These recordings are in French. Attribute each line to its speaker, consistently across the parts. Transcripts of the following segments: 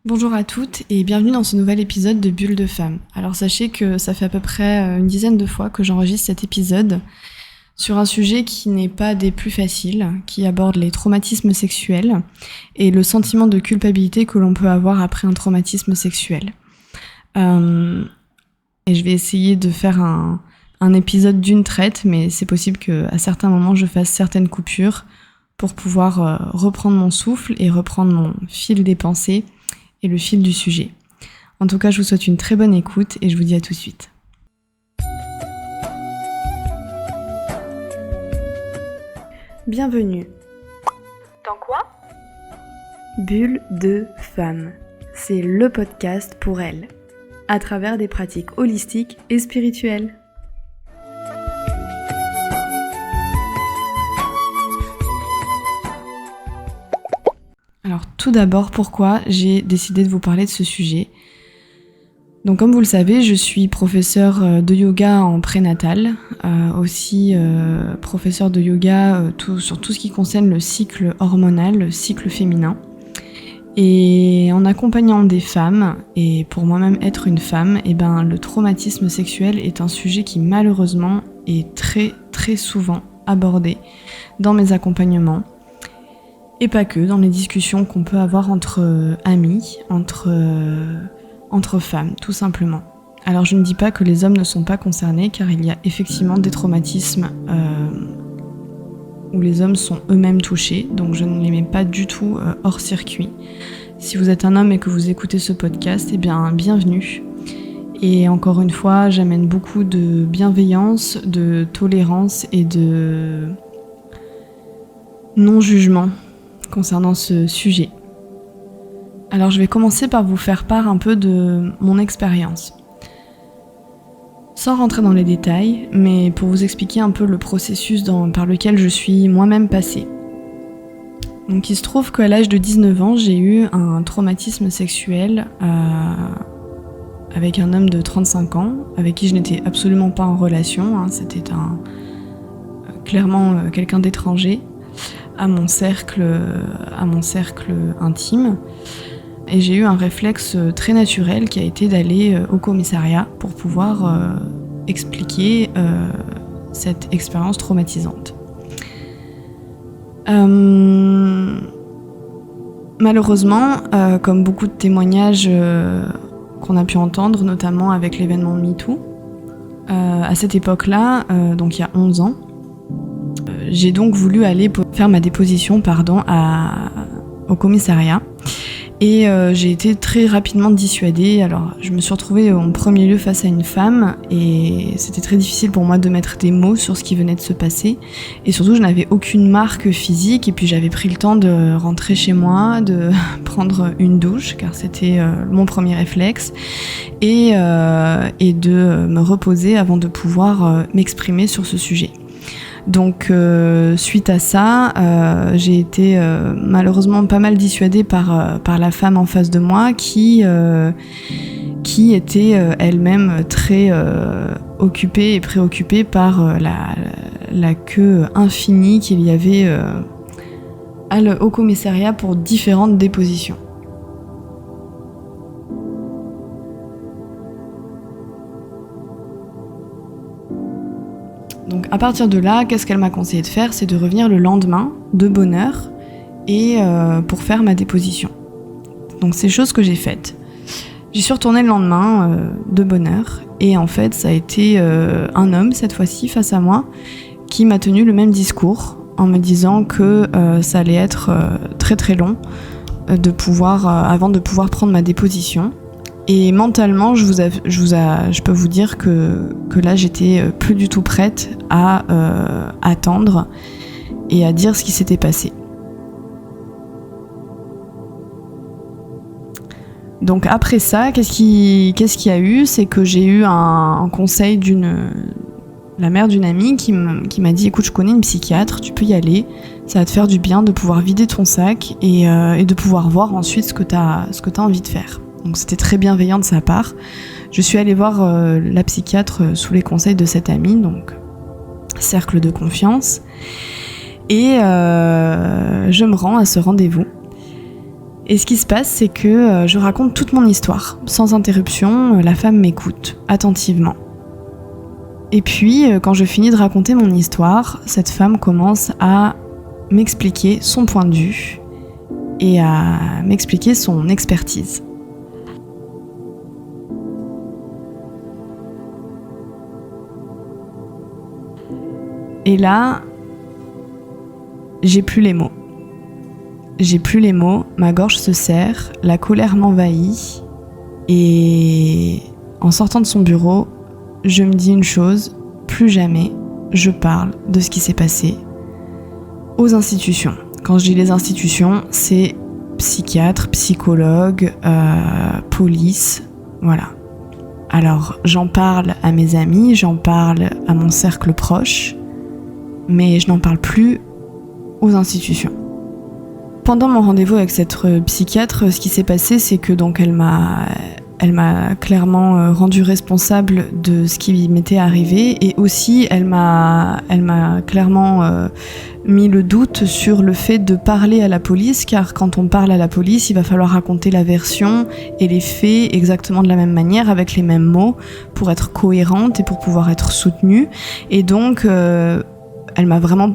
Speaker 1: Bonjour à toutes et bienvenue dans ce nouvel épisode de Bulle de Femme. Alors sachez que ça fait à peu près une dizaine de fois que j'enregistre cet épisode sur un sujet qui n'est pas des plus faciles, qui aborde les traumatismes sexuels et le sentiment de culpabilité que l'on peut avoir après un traumatisme sexuel. Et je vais essayer de faire un épisode d'une traite, mais c'est possible qu'à certains moments je fasse certaines coupures pour pouvoir reprendre mon souffle et reprendre mon fil des pensées et le fil du sujet. En tout cas, je vous souhaite une très bonne écoute et je vous dis à tout de suite. Bienvenue.
Speaker 2: Dans quoi ?
Speaker 1: Bulle de Femme. C'est le podcast pour elles, à travers des pratiques holistiques et spirituelles. Alors tout d'abord, pourquoi j'ai décidé de vous parler de ce sujet ? Donc comme vous le savez, je suis professeure de yoga en prénatal, aussi professeure de yoga sur tout ce qui concerne le cycle hormonal, le cycle féminin. Et en accompagnant des femmes, et pour moi-même être une femme, le traumatisme sexuel est un sujet qui malheureusement est très très souvent abordé dans mes accompagnements. Et pas que, dans les discussions qu'on peut avoir entre amis, entre femmes, tout simplement. Alors je ne dis pas que les hommes ne sont pas concernés, car il y a effectivement des traumatismes où les hommes sont eux-mêmes touchés, donc je ne les mets pas du tout hors circuit. Si vous êtes un homme et que vous écoutez ce podcast, bienvenue. Et encore une fois, j'amène beaucoup de bienveillance, de tolérance et de non-jugement concernant ce sujet. Alors je vais commencer par vous faire part un peu de mon expérience. Sans rentrer dans les détails, mais pour vous expliquer un peu le processus par lequel je suis moi-même passée. Donc il se trouve qu'à l'âge de 19 ans, j'ai eu un traumatisme sexuel avec un homme de 35 ans, avec qui je n'étais absolument pas en relation, c'était clairement quelqu'un d'étranger à mon cercle intime. Et j'ai eu un réflexe très naturel qui a été d'aller au commissariat pour pouvoir expliquer cette expérience traumatisante. Malheureusement, comme beaucoup de témoignages qu'on a pu entendre, notamment avec l'événement MeToo, à cette époque-là, donc il y a 11 ans, j'ai donc voulu aller faire ma déposition au commissariat. Et j'ai été très rapidement dissuadée. Alors je me suis retrouvée en premier lieu face à une femme et c'était très difficile pour moi de mettre des mots sur ce qui venait de se passer. Et surtout je n'avais aucune marque physique et puis j'avais pris le temps de rentrer chez moi, de prendre une douche car c'était mon premier réflexe et de me reposer avant de pouvoir m'exprimer sur ce sujet. Donc suite à ça, j'ai été malheureusement pas mal dissuadée par la femme en face de moi qui était elle-même très occupée et préoccupée par la queue infinie qu'il y avait au commissariat pour différentes dépositions. Donc à partir de là, qu'est-ce qu'elle m'a conseillé de faire ? C'est de revenir le lendemain, de bonne heure, et pour faire ma déposition. Donc c'est chose que j'ai faite. J'y suis retournée le lendemain, de bonne heure, et en fait ça a été un homme, cette fois-ci, face à moi, qui m'a tenu le même discours, en me disant que ça allait être très très long avant de pouvoir prendre ma déposition. Et mentalement, je peux vous dire que là, j'étais plus du tout prête à attendre et à dire ce qui s'était passé. Donc après ça, qu'est-ce qu'il y a eu ? C'est que j'ai eu un conseil la mère d'une amie qui m'a dit « Écoute, je connais une psychiatre, tu peux y aller, ça va te faire du bien de pouvoir vider ton sac et de pouvoir voir ensuite ce que t'as envie de faire. » Donc c'était très bienveillant de sa part. Je suis allée voir la psychiatre sous les conseils de cette amie, donc cercle de confiance. Et je me rends à ce rendez-vous. Et ce qui se passe, c'est que je raconte toute mon histoire. Sans interruption, la femme m'écoute attentivement. Et puis, quand je finis de raconter mon histoire, cette femme commence à m'expliquer son point de vue et à m'expliquer son expertise. Et là, j'ai plus les mots. J'ai plus les mots, ma gorge se serre, la colère m'envahit. Et en sortant de son bureau, je me dis une chose, plus jamais je parle de ce qui s'est passé aux institutions. Quand je dis les institutions, c'est psychiatre, psychologue, police, voilà. Alors j'en parle à mes amis, j'en parle à mon cercle proche, mais je n'en parle plus aux institutions. Pendant mon rendez-vous avec cette psychiatre, ce qui s'est passé, c'est que donc elle m'a clairement rendu responsable de ce qui m'était arrivé et aussi elle m'a clairement mis le doute sur le fait de parler à la police, car quand on parle à la police, il va falloir raconter la version et les faits exactement de la même manière, avec les mêmes mots, pour être cohérente et pour pouvoir être soutenue. Et donc elle m'a vraiment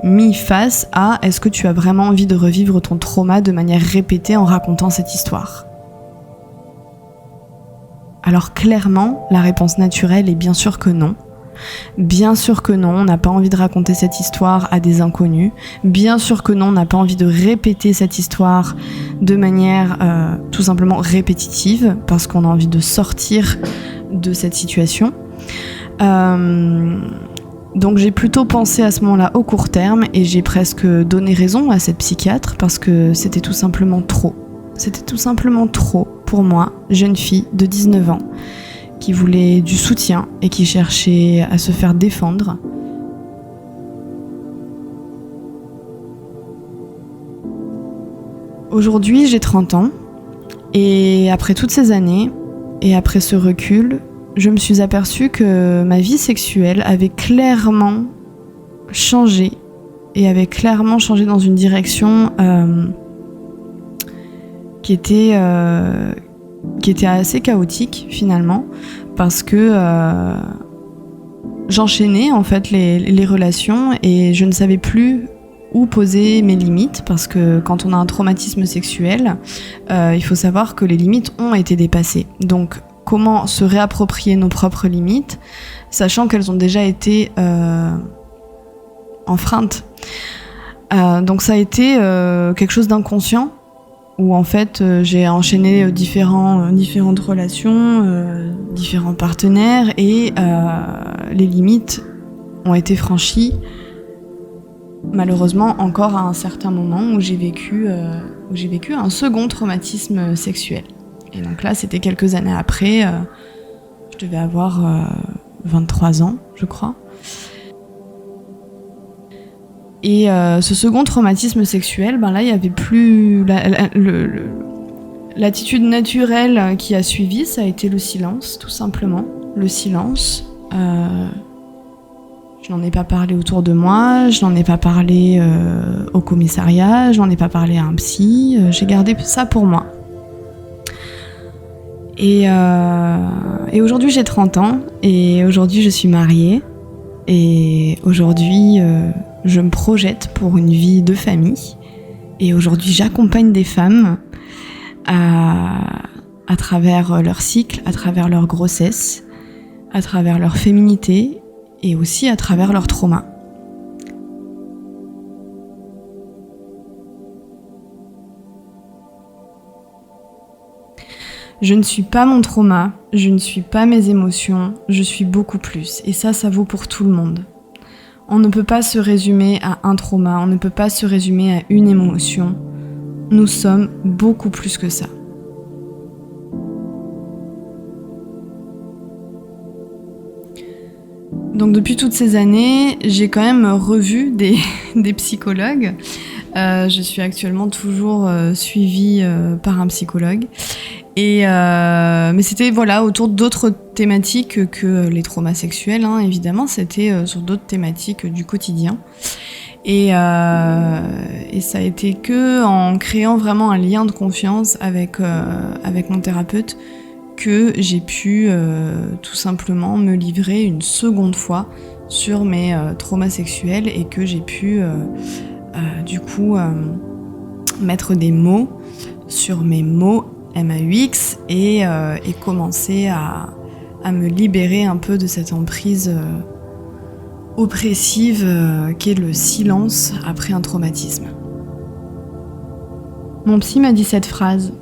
Speaker 1: mis face à est-ce que tu as vraiment envie de revivre ton trauma de manière répétée en racontant cette histoire ? Alors clairement, la réponse naturelle est bien sûr que non. Bien sûr que non, on n'a pas envie de raconter cette histoire à des inconnus. Bien sûr que non, on n'a pas envie de répéter cette histoire de manière tout simplement répétitive, parce qu'on a envie de sortir de cette situation. Donc j'ai plutôt pensé à ce moment-là au court terme et j'ai presque donné raison à cette psychiatre parce que c'était tout simplement trop. C'était tout simplement trop pour moi, jeune fille de 19 ans, qui voulait du soutien et qui cherchait à se faire défendre. Aujourd'hui, j'ai 30 ans et après toutes ces années et après ce recul, je me suis aperçue que ma vie sexuelle avait clairement changé et avait clairement changé dans une direction qui était assez chaotique finalement, parce que j'enchaînais en fait les relations et je ne savais plus où poser mes limites, parce que quand on a un traumatisme sexuel, il faut savoir que les limites ont été dépassées. Donc comment se réapproprier nos propres limites, sachant qu'elles ont déjà été enfreintes. Donc ça a été quelque chose d'inconscient, où en fait j'ai enchaîné différentes relations, différents partenaires, et les limites ont été franchies, malheureusement encore à un certain moment où j'ai vécu un second traumatisme sexuel. Et donc là, c'était quelques années après, je devais avoir 23 ans, je crois. Et ce second traumatisme sexuel, là, il n'y avait plus... L'attitude naturelle qui a suivi, ça a été le silence, tout simplement. Le silence. Je n'en ai pas parlé autour de moi, je n'en ai pas parlé au commissariat, je n'en ai pas parlé à un psy, j'ai gardé ça pour moi. Et aujourd'hui j'ai 30 ans et aujourd'hui je suis mariée et aujourd'hui je me projette pour une vie de famille et aujourd'hui j'accompagne des femmes à travers leur cycle, à travers leur grossesse, à travers leur féminité et aussi à travers leur trauma. Je ne suis pas mon trauma, je ne suis pas mes émotions, je suis beaucoup plus. Et ça vaut pour tout le monde. On ne peut pas se résumer à un trauma, on ne peut pas se résumer à une émotion. Nous sommes beaucoup plus que ça. Donc depuis toutes ces années, j'ai quand même revu des psychologues. Je suis actuellement toujours suivie par un psychologue. Mais c'était autour d'autres thématiques que les traumas sexuels, évidemment, c'était sur d'autres thématiques du quotidien. Et ça a été que en créant vraiment un lien de confiance avec mon thérapeute que j'ai pu tout simplement me livrer une seconde fois sur mes traumas sexuels et que j'ai pu du coup mettre des mots sur mes mots MAUX et commencer à me libérer un peu de cette emprise oppressive qu'est le silence après un traumatisme. Mon psy m'a dit cette phrase,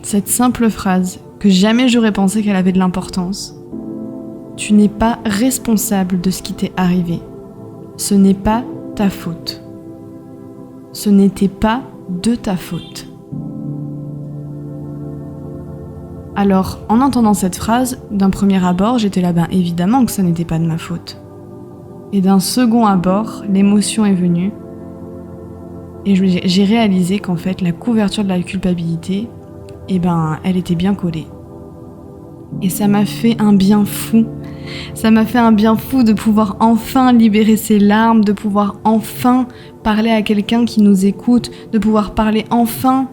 Speaker 1: cette simple phrase, que jamais j'aurais pensé qu'elle avait de l'importance. Tu n'es pas responsable de ce qui t'est arrivé. Ce n'est pas ta faute. Ce n'était pas de ta faute. Alors, en entendant cette phrase, d'un premier abord, j'étais là, évidemment que ça n'était pas de ma faute. Et d'un second abord, l'émotion est venue. Et j'ai réalisé qu'en fait, la couverture de la culpabilité, elle était bien collée. Et ça m'a fait un bien fou. Ça m'a fait un bien fou de pouvoir enfin libérer ses larmes, de pouvoir enfin parler à quelqu'un qui nous écoute, de pouvoir parler enfin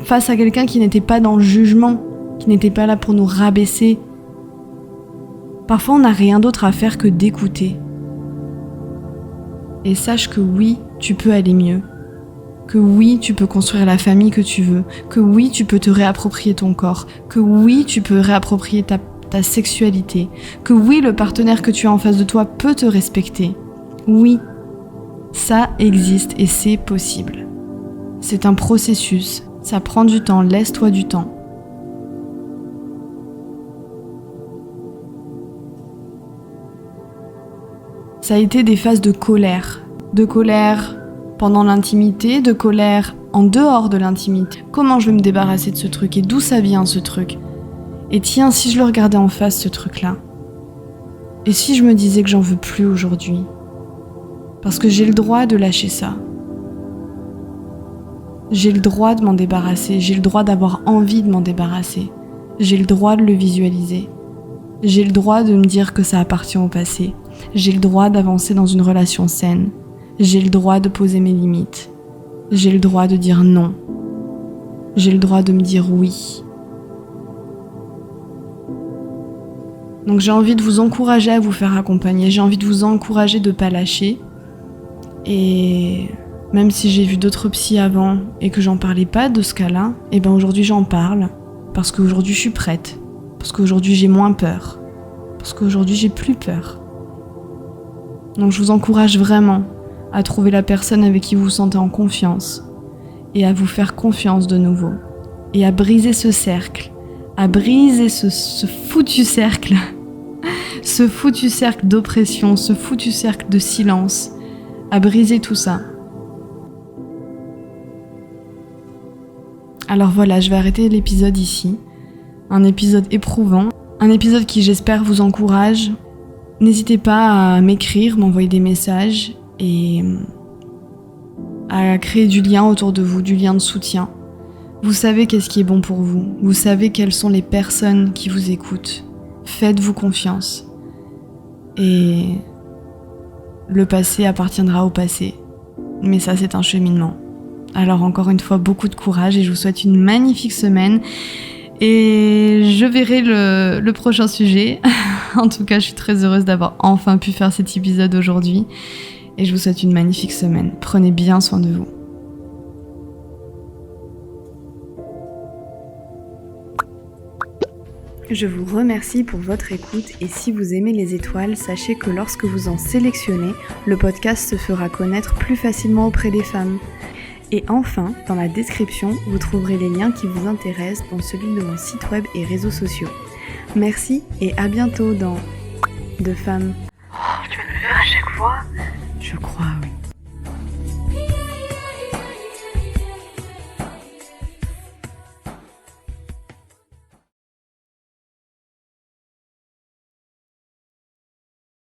Speaker 1: face à quelqu'un qui n'était pas dans le jugement, qui n'était pas là pour nous rabaisser. Parfois, on n'a rien d'autre à faire que d'écouter. Et sache que oui, tu peux aller mieux. Que oui, tu peux construire la famille que tu veux. Que oui, tu peux te réapproprier ton corps. Que oui, tu peux réapproprier ta sexualité. Que oui, le partenaire que tu as en face de toi peut te respecter. Oui, ça existe et c'est possible. C'est un processus, ça prend du temps, laisse-toi du temps. Ça a été des phases de colère pendant l'intimité, de colère en dehors de l'intimité. Comment je vais me débarrasser de ce truc et d'où ça vient ce truc? Et tiens, si je le regardais en face ce truc-là, et si je me disais que j'en veux plus aujourd'hui? Parce que j'ai le droit de lâcher ça. J'ai le droit de m'en débarrasser, j'ai le droit d'avoir envie de m'en débarrasser. J'ai le droit de le visualiser. J'ai le droit de me dire que ça appartient au passé. J'ai le droit d'avancer dans une relation saine. J'ai le droit de poser mes limites. J'ai le droit de dire non. J'ai le droit de me dire oui. Donc j'ai envie de vous encourager à vous faire accompagner. J'ai envie de vous encourager de ne pas lâcher. Et même si j'ai vu d'autres psys avant et que j'en parlais pas de ce cas-là, aujourd'hui j'en parle. Parce qu'aujourd'hui je suis prête. Parce qu'aujourd'hui j'ai moins peur. Parce qu'aujourd'hui j'ai plus peur. Donc je vous encourage vraiment à trouver la personne avec qui vous vous sentez en confiance et à vous faire confiance de nouveau et à briser ce cercle, à briser ce foutu cercle, ce foutu cercle d'oppression, ce foutu cercle de silence, à briser tout ça. Alors voilà, je vais arrêter l'épisode ici, un épisode éprouvant, un épisode qui j'espère vous encourage. N'hésitez pas à m'écrire, m'envoyer des messages et à créer du lien autour de vous, du lien de soutien. Vous savez qu'est-ce qui est bon pour vous. Vous savez quelles sont les personnes qui vous écoutent. Faites-vous confiance. Et le passé appartiendra au passé. Mais ça, c'est un cheminement. Alors encore une fois, beaucoup de courage et je vous souhaite une magnifique semaine. Et je verrai le prochain sujet. En tout cas, je suis très heureuse d'avoir enfin pu faire cet épisode aujourd'hui. Et je vous souhaite une magnifique semaine. Prenez bien soin de vous. Je vous remercie pour votre écoute et si vous aimez les étoiles, sachez que lorsque vous en sélectionnez, le podcast se fera connaître plus facilement auprès des femmes. Et enfin, dans la description, vous trouverez les liens qui vous intéressent, dont celui de mon site web et réseaux sociaux. Merci et à bientôt dans De Femmes.
Speaker 2: Oh, tu vas me le faire à chaque fois?
Speaker 1: Je crois, oui.